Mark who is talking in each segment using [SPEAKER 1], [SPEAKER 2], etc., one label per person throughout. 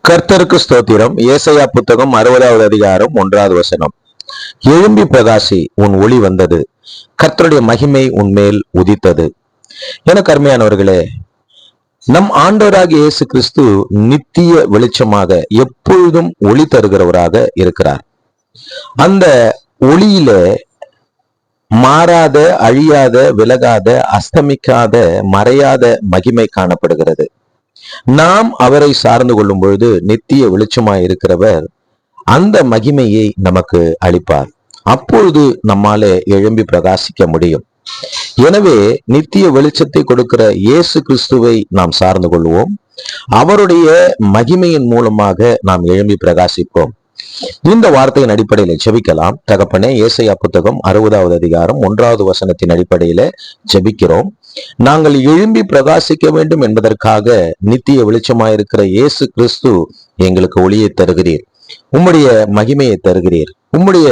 [SPEAKER 1] கர்த்தருக்கு ஸ்தோத்திரம். ஏசாயா புத்தகம் 60வது அதிகாரம் 1வது வசனம். எழும்பி பிரகாசி, உன் ஒளி வந்தது, கர்த்தருடைய மகிமை உன்மேல் உதித்தது. எனக்கு அருமையானவர்களே, நம் ஆண்டவராகிய இயேசு கிறிஸ்து நித்திய வெளிச்சமாக எப்பொழுதும் ஒளி தருகிறவராக இருக்கிறார். அந்த ஒளியில மாறாத, அழியாத, விலகாத, அஸ்தமிக்காத, மறையாத மகிமை காணப்படுகிறது. நாம் அவரை சார்ந்து கொள்ளும் பொழுது நித்திய வெளிச்சமாய் இருக்கிறவர் அந்த மகிமையை நமக்கு அளிப்பார். அப்பொழுது நம்மாலே எழும்பி பிரகாசிக்க முடியும். எனவே நித்திய வெளிச்சத்தை கொடுக்கிற இயேசு கிறிஸ்துவை நாம் சார்ந்து கொள்வோம். அவருடைய மகிமையின் மூலமாக நாம் எழும்பி பிரகாசிப்போம். இந்த வார்த்தையின் அடிப்படையில ஜெபிக்கலாம். தகப்பனே, ஏசாயா புத்தகம் 60வது அதிகாரம் 1வது வசனத்தின் அடிப்படையில ஜெபிக்கிறோம். நாங்கள் எழும்பி பிரகாசிக்க வேண்டும் என்பதற்காக நித்திய வெளிச்சமாயிருக்கிற இயேசு கிறிஸ்து எங்களுக்கு ஒளியை தருகிறீர், உம்முடைய மகிமையை தருகிறீர். உம்முடைய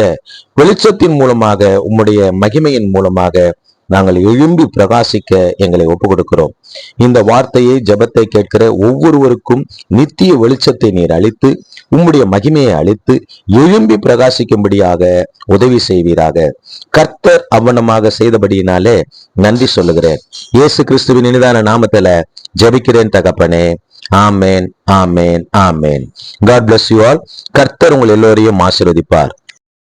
[SPEAKER 1] வெளிச்சத்தின் மூலமாக, உம்முடைய மகிமையின் மூலமாக நாங்கள் எழும்பி பிரகாசிக்க எங்களை ஒப்பு கொடுக்கிறோம். இந்த வார்த்தையை, ஜெபத்தை கேட்கிற ஒவ்வொருவருக்கும் நித்திய வெளிச்சத்தை நீர் அளித்து, உம்முடைய மகிமையை அளித்து எழும்பி பிரகாசிக்கும்படியாக உதவி செய்வீராக. கர்த்தர் அவ்வனமாக செய்தபடியினாலே நன்றி சொல்லுகிறேன். இயேசு கிறிஸ்துவின் இனிதான நாமத்துல ஜெபிக்கிறேன் தகப்பனே. ஆமேன், ஆமேன், ஆமேன். God bless you all. கர்த்தர் உங்கள் எல்லோரையும் ஆசீர்வதிப்பார்.